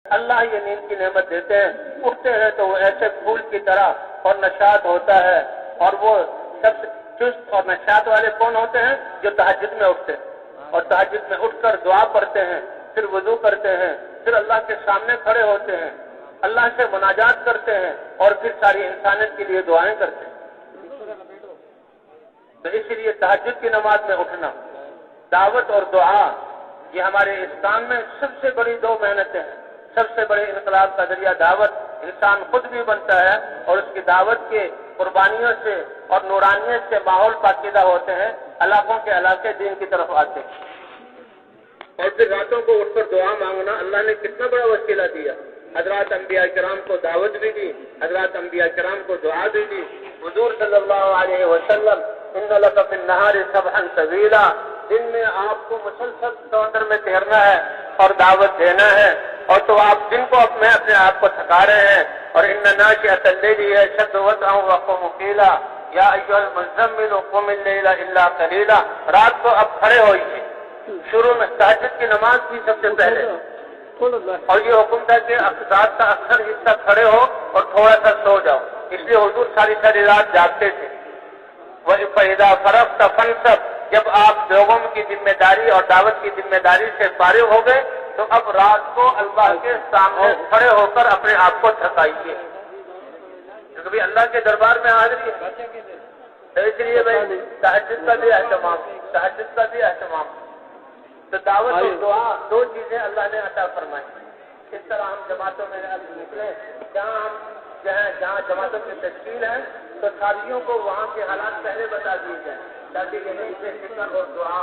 اللہ یہ نیند کی نعمت دیتے ہیں، اٹھتے ہیں تو وہ ایسے پھول کی طرح اور نشاط ہوتا ہے، اور وہ سب سے چست اور نشاط والے کون ہوتے ہیں؟ جو تہجد میں اٹھتے ہیں اور تہجد میں اٹھ کر دعا پڑھتے ہیں، پھر وضو کرتے ہیں، پھر اللہ کے سامنے کھڑے ہوتے ہیں، اللہ سے مناجات کرتے ہیں، اور پھر ساری انسانیت کے لیے دعائیں کرتے ہیں۔ تو اسی لیے تہجد کی نماز میں اٹھنا، دعوت اور دعا، یہ ہمارے اسلام میں سب سے بڑی دو محنتیں ہیں۔ سب سے بڑے انقلاب کا ذریعہ دعوت، انسان خود بھی بنتا ہے اور اس کی دعوت کے قربانیوں سے اور نورانیت سے ماحول پاکیزہ ہوتے ہیں، علاقوں کے علاقے دین کی طرف آتے ہیں۔ اور پھر راتوں کو اٹھ کر دعا مانگنا، اللہ نے کتنا بڑا وسیلہ دیا۔ حضرات انبیاء کرام کو دعوت بھی دی، حضرات انبیاء کرام کو دعا بھی دی۔ حضور صلی اللہ علیہ وسلم ان لک فی النہار سبحا طویلا، دن میں آپ کو مسلسل سمندر میں تیرنا ہے اور دعوت دینا ہے، اور تو آپ دن کو اپنے آپ کو تھکا رہے ہیں۔ اور ان ناشئۃ اللیل اشد وطئا وقوم قیلا یا ایھا المزمل قم اللیل الا قلیلا، رات کو اب کھڑے ہوئیے۔ شروع میں تہجد کی نماز کی سب سے پہلے، اور یہ حکم تھا کہ رات کا اکثر حصہ کھڑے ہو اور تھوڑا سا سو جاؤ، اس لیے حضور ساری رات جاگتے تھے۔ وَإِذَا فَرَغْتَ فَانصَبْ، جب آپ لوگوں کی ذمہ داری اور دعوت کی ذمہ داری سے فارغ ہو گئے تو اب رات کو اللہ کے سامنے کھڑے ہو کر اپنے آپ کو تھکائیے، کیونکہ اللہ کے دربار میں حاضری ہے۔ اس لیے بھائی تہجد کا بھی اہتمام، تہجد کا بھی اہتمام۔ تو دعوت اور دعا دو چیزیں اللہ نے عطا فرمائی۔ اس طرح ہم جماعتوں میں نکلے، جہاں جماعتوں کی تشکیل ہے تو ساتھیوں کو وہاں کے حالات پہلے بتا دیے جائیں تاکہ یہیں سے فکر اور دعا۔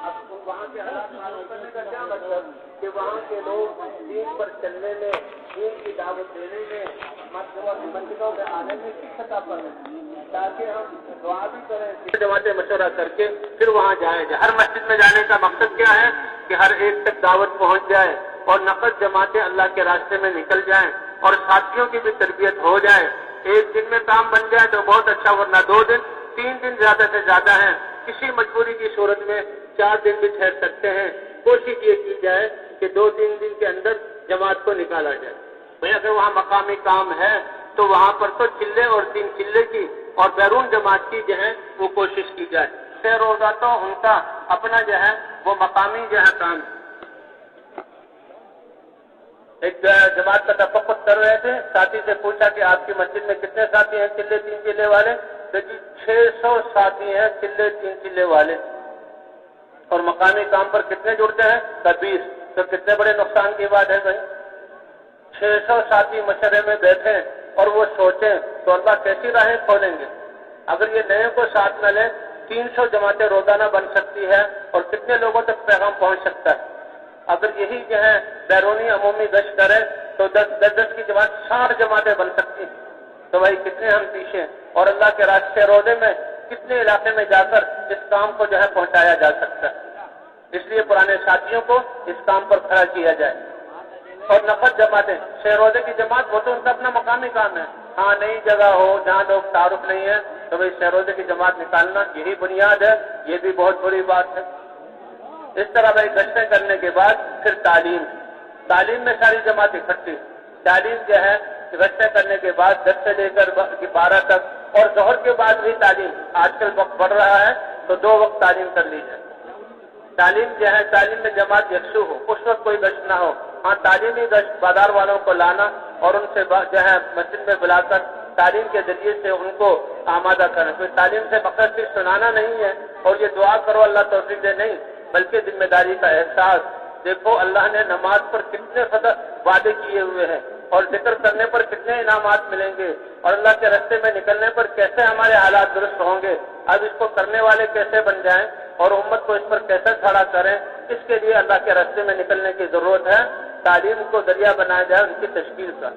اب وہاں کے حالات معلوم کرنے کا کیا مطلب کہ وہاں کے لوگ دین پر چلنے میں، دین کی دعوت دینے میں، مسجدوں میں آنے میں کس سطح پر ہیں، تاکہ ہم دعا بھی کریں۔ جماعتیں مشورہ کر کے پھر وہاں جائیں گے۔ ہر مسجد میں جانے کا مقصد کیا ہے کہ ہر ایک تک دعوت پہنچ جائے اور نقد جماعتیں اللہ کے راستے میں نکل جائیں اور ساتھیوں کی بھی تربیت ہو جائے۔ ایک دن میں کام بن جائے تو بہت اچھا، ورنہ 2 دن 3 دن زیادہ سے زیادہ ہیں۔ کسی مجبوری کی صورت میں 4 دن بھی ٹھہر سکتے ہیں۔ کوشش یہ کی جائے کہ 2-3 دن کے اندر جماعت کو نکالا جائے۔ بھئی اگر وہاں مقامی کام ہے تو وہاں پر تو چلے اور 3 چلے کی اور بیرون جماعت کی جو ہے وہ کوشش کی جائے۔ 6 روزہ تو ان کا اپنا جو ہے وہ مقامی جو ہے کام ہے۔ ایک جماعت کا تفقد کر رہے تھے، ساتھی سے پوچھا کہ آپ کی مسجد میں کتنے ساتھی ہیں چلے 3 چلے والے؟ تو جی 600 ساتھی ہیں چلے 3 چلے والے۔ اور مقامی کام پر کتنے جڑتے ہیں؟ 20۔ تو کتنے بڑے نقصان کی بات ہے بھائی۔ 600 ساتھی مشورے میں بیٹھیں اور وہ سوچیں تو اللہ کیسی راہیں کھولیں گے۔ اگر یہ نئے کو ساتھ نہ لیں، 300 جماعتیں روزانہ بن سکتی ہے اور کتنے لوگوں تک پیغام پہنچ سکتا ہے۔ اگر یہی جو ہے بیرونی عمومی گشت کرے تو 10 کی جماعت 60 جماعتیں بن سکتی ہیں۔ تو بھائی کتنے ہم پیچھے ہیں، اور اللہ کے راستے روزے میں کتنے علاقے میں جا کر اس کام کو جو ہے پہنچایا جا سکتا ہے۔ اس لیے پرانے ساتھیوں کو اس کام پر کھڑا کیا جائے۔ اور نفت جماعتیں، 6 روزے کی جماعت وہ تو ان کا اپنا مقامی کام ہے۔ ہاں نئی جگہ ہو جہاں لوگ تعارف نہیں ہے تو بھائی 6 روزے کی جماعت نکالنا یہی بنیاد ہے، یہ بھی بہت بڑی بات ہے۔ اس طرح بھائی گشتیں کرنے کے بعد پھر تعلیم میں ساری جماعت اکٹھی۔ تعلیم جو ہے گشتیں کرنے کے بعد 10 سے لے کر 12 تک، اور ظہر کے بعد بھی تعلیم۔ آج کل وقت بڑھ رہا ہے تو 2 وقت تعلیم کر لی جائے۔ تعلیم جو ہے تعلیم میں جماعت یکسو ہو، اس وقت کوئی گشت نہ ہو۔ ہاں تعلیمی گشت بازار والوں کو لانا اور ان سے جو ہے مسجد میں بلا کر تعلیم کے ذریعے سے ان کو آمادہ کرنا۔ کوئی تعلیم سے مقصد صرف سنانا نہیں ہے اور یہ دعا کرو اللہ توفیق دے، نہیں، بلکہ ذمہ داری کا احساس۔ دیکھو اللہ نے نماز پر کتنے وعدے کیے ہوئے ہیں اور ذکر کرنے پر کتنے انعامات ملیں گے، اور اللہ کے راستے میں نکلنے پر کیسے ہمارے حالات درست ہوں گے۔ اب اس کو کرنے والے کیسے بن جائیں اور امت کو اس پر کیسے کھڑا کریں، اس کے لیے اللہ کے راستے میں نکلنے کی ضرورت ہے۔ تعلیم کو ذریعہ بنایا جائے ان کی تشکیل کا۔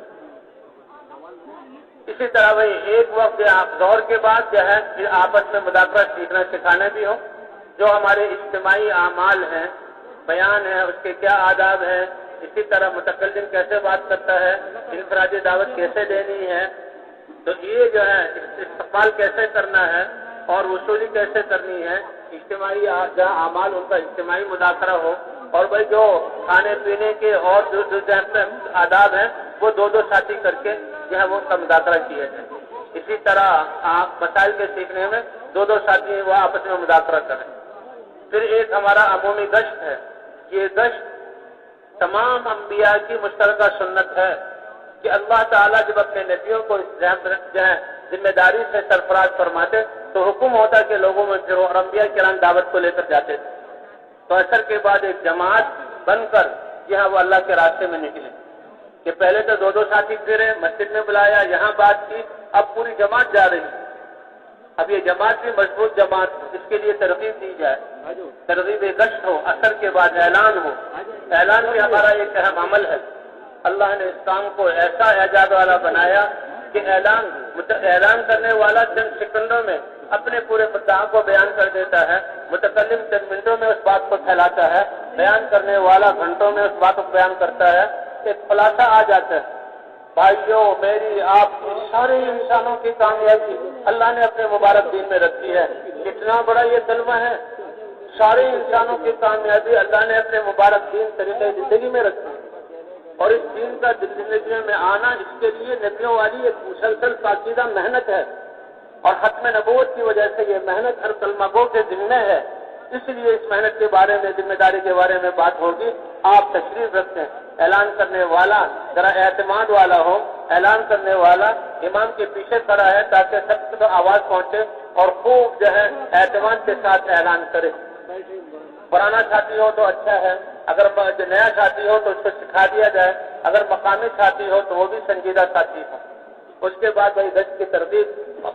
اسی طرح بھائی ایک وقت ظہر کے بعد جو ہے پھر آپس میں مذاکرہ سیکھنا سکھانا بھی ہو، جو ہمارے اجتماعی اعمال ہیں، بیان ہے، اس کے کیا آداب ہیں، اسی طرح متکلم کیسے بات کرتا ہے، انفرادی دعوت کیسے دینی ہے، تو یہ جو ہے استقبال کیسے کرنا ہے اور وصولی کیسے کرنی ہے، اجتماعی جہاں اعمال ان کا اجتماعی مذاکرہ ہو اور بھائی جو کھانے پینے کے اور جو آداب ہیں وہ دو دو ساتھی کر کے جو ہے وہ ان کا مذاکرہ کیا جائے. اسی طرح آپ مسائل کے سیکھنے میں دو دو ساتھی وہ آپس میں مذاکرہ کریں. پھر ایک ہمارا عمومی گشت ہے. یہ گشت تمام انبیاء کی مشترکہ سنت ہے کہ اللہ تعالیٰ جب اپنے نبیوں کو ذمہ داری سے سرفراز فرماتے تو حکم ہوتا کہ لوگوں میں پھر اور انبیاء کرام دعوت کو لے کر جاتے تھے. تو عصر کے بعد ایک جماعت بن کر یہاں وہ اللہ کے راستے میں نکلے کہ پہلے تو دو دو ساتھی پھرے، مسجد میں بلایا، یہاں بات کی، اب پوری جماعت جا رہی ہے. اب یہ جماعت بھی مضبوط جماعت ہو، اس کے لیے ترغیب دی جائے، ترغیب گشت ہو، عصر کے بعد اعلان ہو. اعلان بھی ہمارا ایک اہم عمل ہے. اللہ نے اس کام کو ایسا اعجاز والا بنایا کہ اعلان کرنے والا چند سیکنڈوں میں اپنے پورے مدعا کو بیان کر دیتا ہے، متکلم چند منٹوں میں اس بات کو پھیلاتا ہے، بیان کرنے والا گھنٹوں میں اس بات کو بیان کرتا ہے. ایک خلاصہ آ جاتا ہے. بھائیوں، میری آپ کی سارے انسانوں کی کامیابی اللہ نے اپنے مبارک دین میں رکھی ہے. کتنا بڑا یہ کلمہ ہے. سارے انسانوں کی کامیابی اللہ نے اپنے مبارک دین طریقے زندگی میں رکھی ہے. اور اس دین کا زندگی میں آنا اس کے لیے نبیوں والی ایک مسلسل پاکیزہ محنت ہے. اور ختم نبوت کی وجہ سے یہ محنت ہر کلمہ گو کے ذمہ ہے. اس لیے اس محنت کے بارے میں، ذمہ داری کے بارے میں بات ہوگی. آپ تشریف رکھتے ہیں. اعلان کرنے والا ذرا اعتماد والا ہو. اعلان کرنے والا امام کے پیچھے کھڑا ہے تاکہ سب تک آواز پہنچے اور خوب جو ہے اعتماد کے ساتھ اعلان کرے. پرانا ساتھی ہو تو اچھا ہے، اگر نیا ساتھی ہو تو اس کو سکھا دیا جائے، اگر مقامی ساتھی ہو تو وہ بھی سنجیدہ ساتھی ہو. اس کے بعد بھائی گشت کی ترغیب،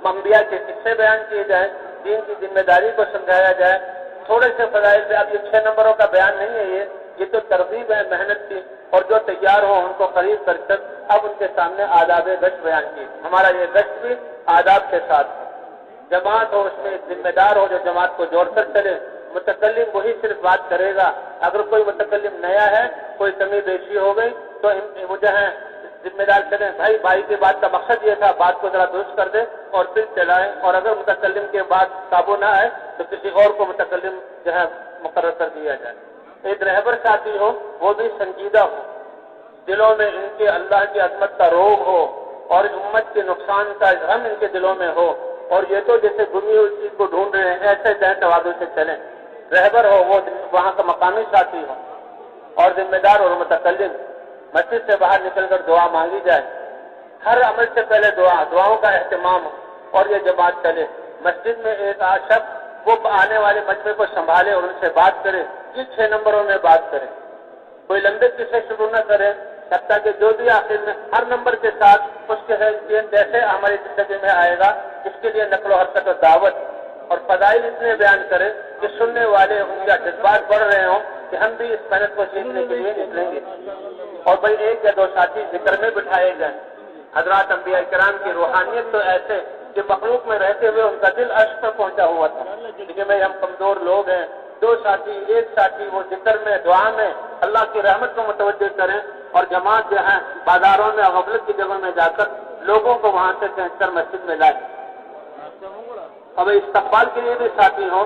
انبیاء کے قصے بیان کیے جائیں، دین کی ذمہ داری کو سمجھایا جائے. تھوڑے سے فضائل سے، اب یہ 6 نمبروں کا بیان نہیں ہے، یہ تو ترغیب ہے محنت کی. اور جو تیار ہو ان کو قریب کر کر اب ان کے سامنے آداب گشت بیان کی. ہمارا یہ گشت بھی آداب کے ساتھ ہے. جماعت ہو، اس میں ایک ذمہ دار ہو جو جماعت کو جوڑ کر چلے. متکلم وہی صرف بات کرے گا. اگر کوئی متکلم نیا ہے، کوئی کمی بیشی ہو گئی تو مجھے ہے ذمہ دار چلیں، بھائی کی بات کا مقصد یہ تھا، بات کو ذرا درست کر دے اور پھر چلائیں. اور اگر متکلم کے بعد قابو نہ آئے تو کسی اور کو متکلم جو ہے مقرر کر دیا جائے. ایک رہبر ساتھی ہو، وہ بھی سنجیدہ ہو، دلوں میں ان کے اللہ کی عظمت کا روگ ہو اور امت کے نقصان کا غم ان کے دلوں میں ہو. اور یہ تو جیسے گمی ہوئی چیز کو ڈھونڈ رہے ہیں، ایسے جائیں توازن سے چلیں. رہبر ہو، وہ وہاں کا مقامی ساتھی ہو اور ذمہ دار اور متکلم. مسجد سے باہر نکل کر دعا مانگی جائے. ہر عمل سے پہلے دعاؤں کا اہتمام ہو اور یہ جماعت چلے. مسجد میں ایک شخص وہ آنے والے مجمع کو سنبھالے اور ان سے بات کرے. یہ 6 نمبروں میں بات کرے. کوئی لمبے قصے شروع نہ کرے، حتیٰ کہ جو بھی آخر میں ہر نمبر کے ساتھ اس کے جیسے ہماری زندگی میں آئے گا، اس کے لیے نقل و حرکت و دعوت اور فضائل اتنے بیان کرے کہ سننے والے ان کا جذبات بڑھ رہے ہوں کہ ہم بھی اس محنت کو سیکھنے کے لیے نکلیں گے. اور بھائی 1 یا 2 ساتھی ذکر میں بٹھائے جائیں. حضرات انبیاء کرام کی روحانیت تو ایسے کہ مخلوق میں رہتے ہوئے ان کا دل عرش پر پہنچا ہوا تھا. لیکن بھائی ہم کمزور لوگ ہیں. 2 ساتھی 1 ساتھی وہ ذکر میں، دعا میں اللہ کی رحمت کو متوجہ کریں اور جماعت جو ہے بازاروں میں، غفلت کی جگہ میں جا کر لوگوں کو وہاں سے کھینچ کر مسجد میں لائیں. اب استقبال کے لیے بھی ساتھی ہوں.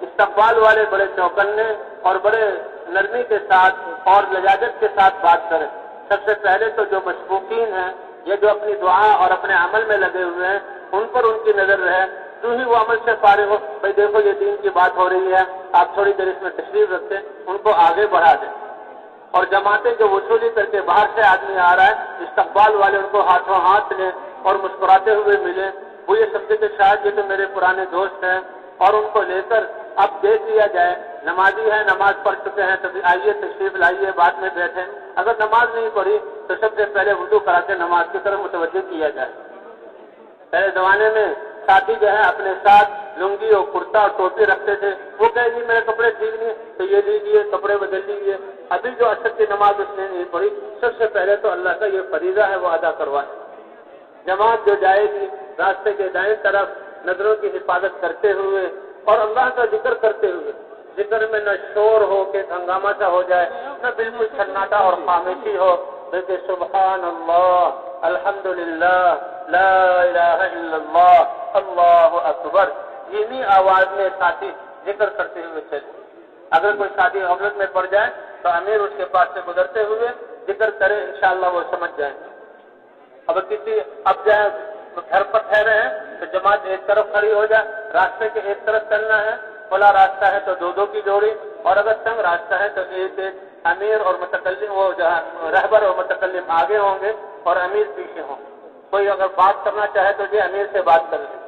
استقبال والے بڑے چوکنے اور بڑے نرمی کے ساتھ اور لجاجت کے ساتھ بات کریں. سب سے پہلے تو جو مشفوقین ہیں، یہ جو اپنی دعا اور اپنے عمل میں لگے ہوئے ہیں، ان پر ان کی نظر رہے. جو ہی وہ عمل سے فارغ ہو، بھائی دیکھو یہ دین کی بات ہو رہی ہے، آپ تھوڑی دیر اس میں تشریف رکھتے، ان کو آگے بڑھا دیں. اور جماعتیں جو وصولی کر کے باہر سے آدمی آ رہا ہے، استقبال والے ان کو ہاتھوں ہاتھ لیں اور مسکراتے ہوئے ملیں. وہ یہ سمجھے کہ شاید یہ تو میرے پرانے دوست ہیں اور ان کو لے کر اب دیکھ لیا جائے. نمازی ہے، نماز پڑھ چکے ہیں، تو آئیے تشریف لائیے، بعد میں بیٹھیں. اگر نماز نہیں پڑھی تو سب سے پہلے وضو کرا کے نماز کی طرف متوجہ کیا جائے. پہلے زمانے میں ساتھی جو ہے اپنے ساتھ لنگی اور کرتا اور ٹوپی رکھتے تھے. وہ کہے جی میرے کپڑے ٹھیک نہیں تو یہ لیجیے، کپڑے بدل لیجیے. ابھی جو عصر کی نماز اس نے نہیں پڑھی، سب سے پہلے تو اللہ کا یہ فریضہ ہے وہ ادا کروائے. جماعت جو جائے گی راستے کے دائیں طرف نظروں کی حفاظت کرتے ہوئے اور اللہ کا ذکر کرتے ہوئے. ذکر میں نہ شور ہو کہ ہنگامہ سا ہو جائے، نہ بالکل سناٹا اور خاموشی ہو، بلکہ سبحان اللہ، الحمدللہ، لا الہ الا اللہ، اللہ اکبر، یہ آواز میں ساتھی ذکر کرتے ہوئے چلے. اگر کوئی ساتھی غفلت میں پڑ جائے تو امیر اس کے پاس سے گزرتے ہوئے ذکر کرے، انشاءاللہ وہ سمجھ جائیں گے۔ اب جائیں گھر پر ٹھہرے ہیں تو جماعت ایک طرف کھڑی ہو جائے، راستے کے ایک طرف چلنا ہے، کھلا راستہ ہے تو دو کی جوڑی، اور اگر تنگ راستہ ہے تو ایک امیر اور متکلم، وہ جو ہے رہبر اور متکلم آگے ہوں گے اور امیر پیچھے ہوں گے۔ کوئی اگر بات کرنا چاہے تو یہ امیر سے بات کر لیں۔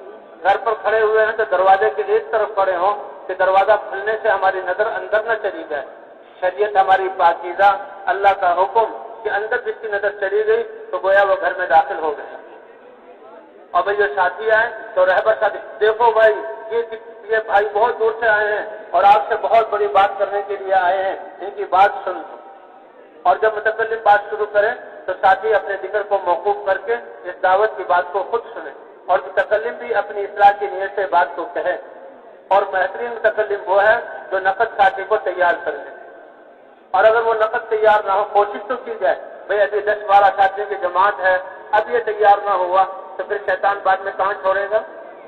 گھر پر کھڑے ہوئے ہیں تو دروازے کے ایک طرف کھڑے ہوں کہ دروازہ کھلنے سے ہماری نظر اندر نہ چلی جائے۔ شریعت ہماری پاکیزہ، اللہ کا حکم کہ اندر جس کی نظر چلی گئی تو گویا وہ گھر میں داخل ہو گیا۔ اور بھائی جو ساتھی آئے تو رہبر ساتھی، دیکھو بھائی یہ بھائی بہت دور سے آئے ہیں اور آپ سے بہت بڑی بات کرنے کے لیے آئے ہیں، ان کی بات سن لو۔ اور جب متکلم بات شروع کریں تو ساتھی اپنے ذکر کو موقوف کر کے اس دعوت کی بات کو خود سنیں، اور متکلم بھی اپنی اصلاح کی نیت سے بات کو کہے۔ اور بہترین متکلم وہ ہے جو نقد ساتھی کو تیار کر لے، اور اگر وہ نقد تیار نہ ہو کوشش تو کی جائے، بھئی ابھی 10-12 ساتھیوں کی جماعت ہے، اب یہ تیار نہ ہوا تو پھر شیطان بعد میں کہاں چھوڑے گا۔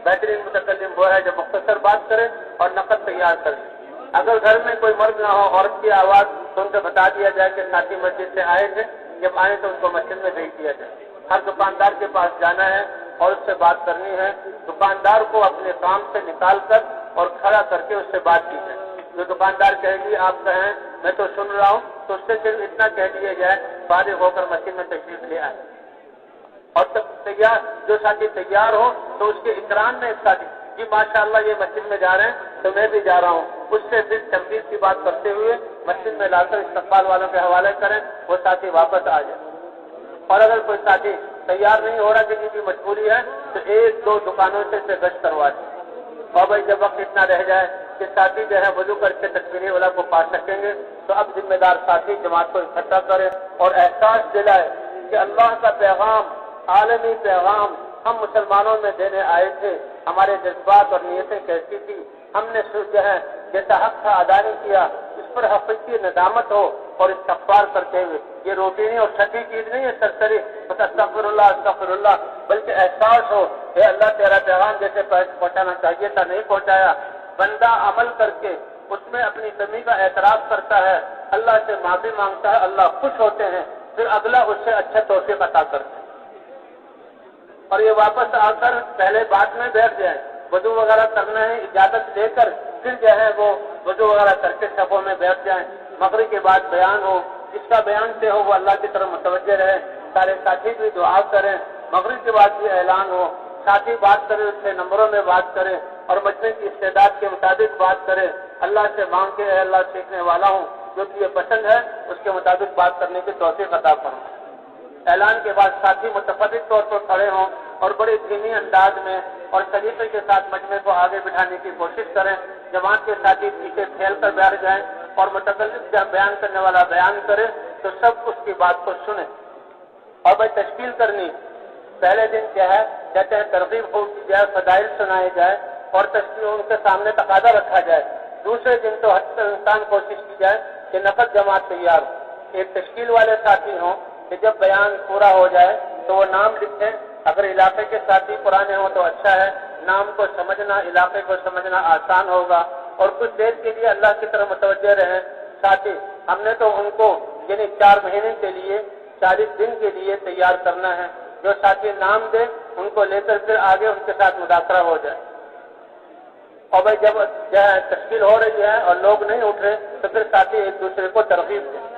بہترین متکلم وہ ہے جو مختصر بات کرے اور نقد تیار کرے۔ اگر گھر میں کوئی مرد نہ ہو، عورت کی آواز، تو ان سے بتا دیا جائے کہ ساتھی مسجد سے آئے تھے، جب آئے تو ان کو مسجد میں بھیج دیا جائے۔ ہر دکاندار کے پاس جانا ہے اور اس سے بات کرنی ہے، دکاندار کو اپنے کام سے نکال کر اور کھڑا کر کے اس سے بات کی جائے۔ جو دکاندار کہے گی آپ کہیں میں تو سن رہا ہوں، تو اس سے صرف اتنا کہہ دیا جائے فارغ ہو کر مسجد میں تشریف لے آئے۔ اور تیار جو ساتھی تیار ہو تو اس کے اکرام میں ایک ساتھی، جی ماشاءاللہ یہ مسجد میں جا رہے ہیں تو میں بھی جا رہا ہوں، اس سے پھر تنقید کی بات کرتے ہوئے مسجد میں لا کر استقبال والوں کے حوالے کریں، وہ ساتھی واپس آ جائے۔ اور اگر کوئی ساتھی تیار نہیں ہو رہا، کسی کی مجبوری ہے، تو 1-2 دکانوں سے گشت کروا دیں۔ اور بھائی جب وقت اتنا رہ جائے کہ ساتھی جو ہے وضو کر کے تکبیر اولیٰ کو پا سکیں گے تو اب ذمہ دار ساتھی جماعت کو اکٹھا کرے اور احساس دلائے کہ اللہ کا پیغام، عالمی پیغام ہم مسلمانوں میں دینے آئے تھے، ہمارے جذبات اور نیتیں کیسی تھی، ہم نے جو ہے جیسا حق تھا ادا نہیں کیا، اس پر حقیقی ندامت ہو اور استغفار کرتے ہوئے۔ یہ روٹینی اور چھٹی چیز نہیں ہے سرسری بس استغفر اللہ، بلکہ احساس ہو کہ اللہ تیرا پیغام جیسے پہنچانا چاہیے تھا نہیں پہنچایا۔ بندہ عمل کر کے اس میں اپنی کمی کا اعتراف کرتا ہے، اللہ سے معافی مانگتا ہے، اللہ خوش ہوتے ہیں، پھر اگلا اس سے اچھا توفیق عطا کرتے ہیں۔ اور یہ واپس آ کر پہلے بات میں بیٹھ جائیں، وضو وغیرہ کرنا ہے اجازت لے کر پھر جو ہے وہ وضو وغیرہ کر کے صفوں میں بیٹھ جائیں۔ مغرب کے بعد بیان ہو، جس کا بیان سے ہو وہ اللہ کی طرف متوجہ رہے، سارے ساتھی بھی دعا کریں۔ مغرب کے بعد بھی اعلان ہو، ساتھی بات کرے، اس سے نمبروں میں بات کرے اور مجمع کی استعداد کے مطابق بات کرے۔ اللہ سے مانگ کے اے اللہ سیکھنے والا ہوں، جو تجھے پسند ہے اس کے مطابق بات کرنے کی توفیق عطا فرما۔ اعلان کے بعد ساتھی متفرق طور پر کھڑے ہوں اور بڑے دھیمی انداز میں اور سلیقے کے ساتھ مجمع کو آگے بٹھانے کی کوشش کریں۔ جماعت کے ساتھی پیچھے پھیل کر بیٹھ جائیں اور متکلم جب بیان کرنے والا بیان کرے تو سب اس کی بات کو سنیں۔ اور بھائی تشکیل کرنی، پہلے دن کیا ہے کہتے ہیں ترغیب خوب کی جائے، فضائل سنائے جائے اور تشکیل ان کے سامنے تقاضا رکھا جائے۔ دوسرے دن تو ہر انسان کوشش کی جائے کہ نقد جماعت تیار ہو، ایک تشکیل والے ساتھی ہوں کہ جب بیان پورا ہو جائے تو وہ نام لکھیں۔ اگر علاقے کے ساتھی پرانے ہوں تو اچھا ہے، نام کو سمجھنا، علاقے کو سمجھنا آسان ہوگا۔ اور کچھ دیر کے لیے اللہ کی طرف متوجہ رہیں ساتھی، ہم نے تو ان کو یعنی 4 مہینے کے لیے 40 دن کے لیے تیار کرنا ہے۔ جو ساتھی نام دے ان کو لے کر پھر آگے ان کے ساتھ مذاکرہ ہو جائے۔ اور بھائی جب تشکیل ہو رہی ہے اور لوگ نہیں اٹھ رہے تو پھر ساتھی ایک دوسرے کو ترغیب دیں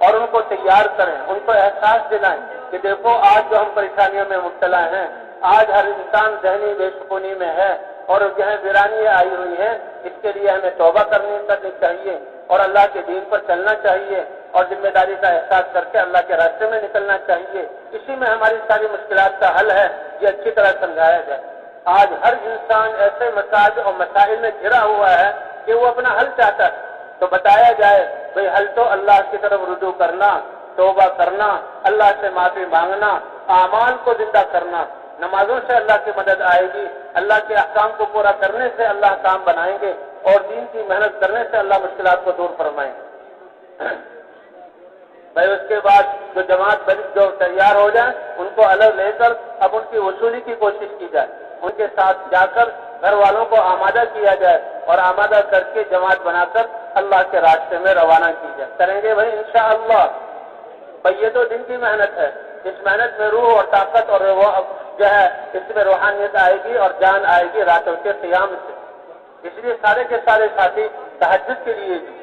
اور ان کو تیار کریں، ان کو احساس دلائیں کہ دیکھو آج جو ہم پریشانیوں میں مبتلا ہیں، آج ہر انسان ذہنی بے سکونی میں ہے اور جو ہے ویرانیاں آئی ہوئی ہیں، اس کے لیے ہمیں توبہ کرنی چاہیے اور اللہ کے دین پر چلنا چاہیے اور ذمہ داری کا احساس کر کے اللہ کے راستے میں نکلنا چاہیے۔ اسی میں ہماری ساری مشکلات کا حل ہے، یہ اچھی طرح سمجھایا جائے۔ آج ہر انسان ایسے مسائل اور مسائل میں گھرا ہوا ہے کہ وہ اپنا حل چاہتا ہے، تو بتایا جائے بھئی حل تو اللہ کی طرف رجوع کرنا، توبہ کرنا، اللہ سے معافی مانگنا، اعمال کو زندہ کرنا۔ نمازوں سے اللہ کی مدد آئے گی، اللہ کے احکام کو پورا کرنے سے اللہ کام بنائیں گے اور دین کی محنت کرنے سے اللہ مشکلات کو دور فرمائیں گے۔ بھائی اس کے بعد جو جماعت جو تیار ہو جائیں ان کو الگ لے کر اب ان کی وصولی کی کوشش کی جائے، ان کے ساتھ جا کر گھر والوں کو آمادہ کیا جائے اور آمادہ کر کے جماعت بنا کر اللہ کے راستے میں روانہ کی جائے. کریں گے بھائی انشاءاللہ. بھائی یہ تو دن کی محنت ہے. اس محنت میں روح اور طاقت اور وہ جو ہے اس میں روحانیت آئے گی اور جان آئے گی راتوں کے قیام سے. اس لیے سارے کے سارے ساتھی تہجد کے لیے بھی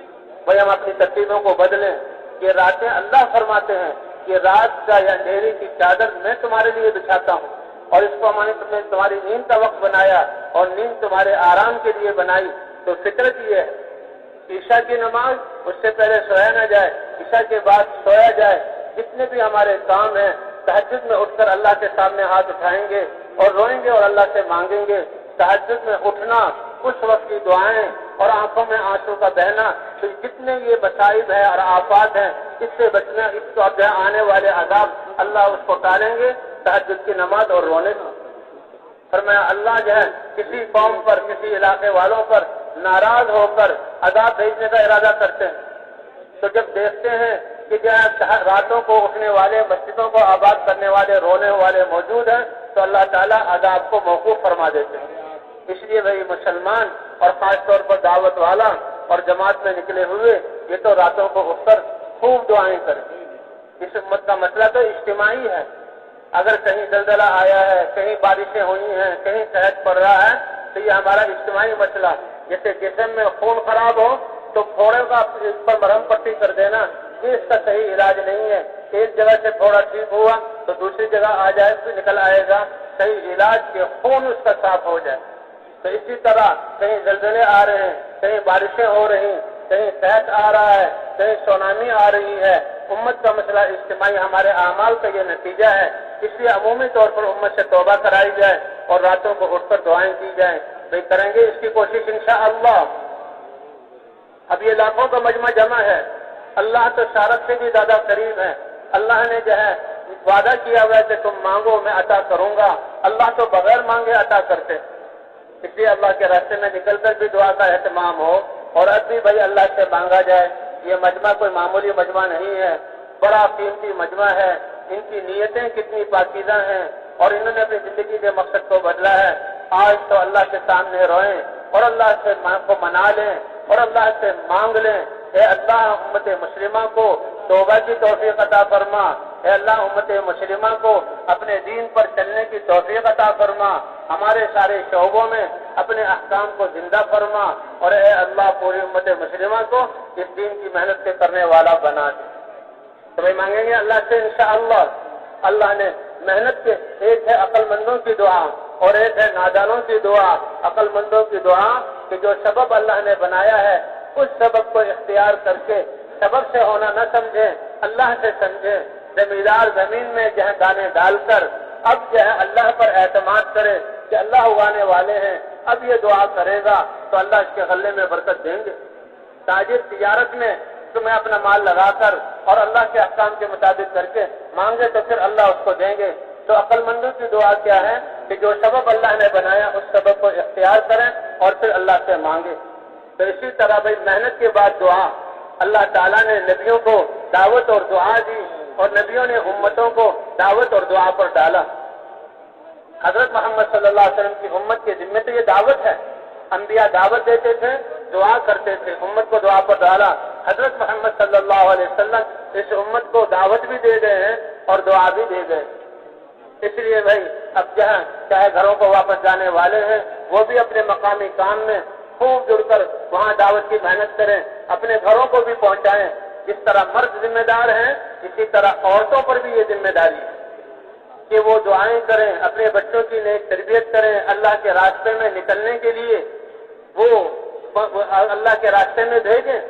بھائی ہم اپنی ترتیبوں کو بدلیں. یہ راتیں اللہ فرماتے ہیں کہ رات کا یا اندھیرے کی چادر میں تمہارے لیے بچھاتا ہوں اور اس کو ہمارے تم نے تمہاری نیند کا وقت بنایا اور نیند تمہارے آرام کے لیے بنائی. تو فطرت یہ ہے عشاء کی نماز اس سے پہلے سویا نہ جائے, عشاء کے بعد سویا جائے. جتنے بھی ہمارے کام ہیں تہجد میں اٹھ کر اللہ کے سامنے ہاتھ اٹھائیں گے اور روئیں گے اور اللہ سے مانگیں گے. تہجد میں اٹھنا, اس وقت کی دعائیں اور آنکھوں میں آنسو کا بہنا, تو جتنے یہ مصائب ہیں اور آفات ہیں اس سے بچنا, اس کو اب آنے والے عذاب اللہ اس کو ٹالیں گے تہجد کی نماز اور رونے سے. فرمایا اللہ جو ہے کسی قوم پر کسی علاقے والوں پر ناراض ہو کر عذاب بھیجنے کا ارادہ کرتے ہیں تو جب دیکھتے ہیں کہ جو ہے راتوں کو اٹھنے والے, مسجدوں کو آباد کرنے والے, رونے والے موجود ہیں تو اللہ تعالیٰ عذاب کو موقوف فرما دیتے ہیں. اس لیے بھائی مسلمان اور خاص طور پر دعوت والا اور جماعت میں نکلے ہوئے یہ تو راتوں کو اٹھ کر خوب دعائیں کریں. اس امت کا مسئلہ تو اجتماعی ہے. اگر کہیں زلزلہ آیا ہے, کہیں بارشیں ہوئی ہیں, کہیں قحط پڑ رہا ہے تو یہ ہمارا اجتماعی مسئلہ. جیسے جسم میں خون خراب ہو تو پھوڑے کا اس پر مرہم پٹی کر دینا یہ اس کا صحیح علاج نہیں ہے. ایک جگہ سے تھوڑا ٹھیک ہوا تو دوسری جگہ آ جائے تو نکل آئے گا. صحیح علاج کے خون اس کا صاف ہو جائے. تو اسی طرح کہیں زلزلے آ رہے ہیں, کہیں بارشیں ہو رہی, کہیں قحط آ رہا ہے, کہیں سونامی آ رہی ہے. امت کا مسئلہ اجتماعی ہمارے اعمال کا یہ نتیجہ ہے. اس لیے عمومی طور پر امت سے توبہ کرائی جائے اور راتوں کو اٹھ کر دعائیں کی جائیں. بھائی کریں گے اس کی کوشش انشاءاللہ. اب یہ لاکھوں کا مجمع جمع ہے. اللہ تو شارت سے بھی زیادہ قریب ہے. اللہ نے جو ہے وعدہ کیا ہوا ہے کہ تم مانگو میں عطا کروں گا. اللہ تو بغیر مانگے عطا کرتے. اس لیے اللہ کے راستے میں نکل کر بھی دعا کا اہتمام ہو اور اب بھی بھائی اللہ سے مانگا جائے. یہ مجمع کوئی معمولی مجمع نہیں ہے, بڑا قیمتی مجمع ہے. ان کی نیتیں کتنی پاکیزہ ہیں اور انہوں نے اپنی زندگی کے مقصد کو بدلا ہے. آج تو اللہ کے سامنے روئیں اور اللہ سے کو منا لیں اور اللہ سے مانگ لیں. اے اللہ امت مسلمہ کو توبہ کی توفیق عطا فرما. اے اللہ امت مسلمہ کو اپنے دین پر چلنے کی توفیق عطا فرما. ہمارے سارے شعبوں میں اپنے احکام کو زندہ فرما اور اے اللہ پوری امت مسلمہ کو اس دین کی محنت سے کرنے والا بنا دے. تو بھائی مانگیں گے اللہ سے انشاءاللہ. اللہ نے محنت کے ایک ہے عقل مندوں کی دعا اور ایک ہے نادانوں کی دعا. عقل مندوں کی دعا کہ جو سبب اللہ نے بنایا ہے اس سبب کو اختیار کر کے سبب سے ہونا نہ سمجھیں, اللہ سے سمجھیں. زمیندار زمین میں جو ہے دانے ڈال کر اب جو ہے اللہ پر اعتماد کرے کہ اللہ اگانے والے ہیں, اب یہ دعا کرے گا تو اللہ اس کے غلے میں برکت دیں گے. تاجر تجارت میں تمہیں اپنا مال لگا کر اور اللہ کے احکام کے مطابق کر کے مانگے تو پھر اللہ اس کو دیں گے. تو عقل مندوں کی دعا کیا ہے کہ جو سبب اللہ نے بنایا اس سبب کو اختیار کریں اور پھر اللہ سے مانگے. تو اسی طرح بھائی محنت کے بعد دعا. اللہ تعالیٰ نے نبیوں کو دعوت اور دعا دی اور نبیوں نے امتوں کو دعوت اور دعا پر ڈالا. حضرت محمد صلی اللہ علیہ وسلم کی امت کے ذمہ تو یہ دعوت ہے. انبیاء دعوت دیتے تھے, دعا کرتے تھے, امت کو دعا پر ڈالا. حضرت محمد صلی اللہ علیہ وسلم اس امت کو دعوت بھی دے گئے ہیں اور دعا بھی دے گئے. اس لیے بھائی اب جہاں چاہے گھروں کو واپس جانے والے ہیں وہ بھی اپنے مقامی کام میں خوب جڑ کر وہاں دعوت کی محنت کریں, اپنے گھروں کو بھی پہنچائیں. جس طرح مرد ذمہ دار ہیں اسی طرح عورتوں پر بھی یہ ذمہ داری ہے کہ وہ دعائیں کریں, اپنے بچوں کی نیک تربیت کریں. اللہ کے راستے میں نکلنے کے لیے وہ اللہ کے راستے میں بھیجیں.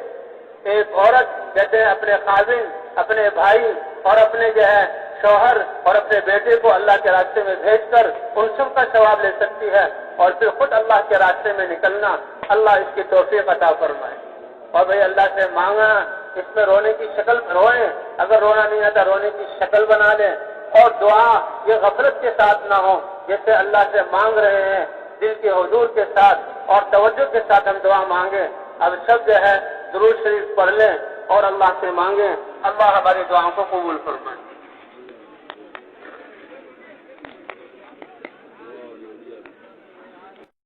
ایک عورت جیسے اپنے خاوند, اپنے بھائی اور اپنے جو ہے شوہر اور اپنے بیٹے کو اللہ کے راستے میں بھیج کر ان سب کا ثواب لے سکتی ہے اور پھر خود اللہ کے راستے میں نکلنا. اللہ اس کی توفیق عطا فرمائے. اور بھائی اللہ سے مانگنا, اس میں رونے کی شکل روئیں, اگر رونا نہیں آتا رونے کی شکل بنا لیں. اور دعا یہ غفلت کے ساتھ نہ ہو, جیسے اللہ سے مانگ رہے ہیں دل کے حضور کے ساتھ اور توجہ کے ساتھ ہم دعا مانگیں. اب سب جو ہے درود شریف پڑھ لیں اور اللہ سے مانگیں. اللہ ہماری دعاؤں کو قبول فرمائے.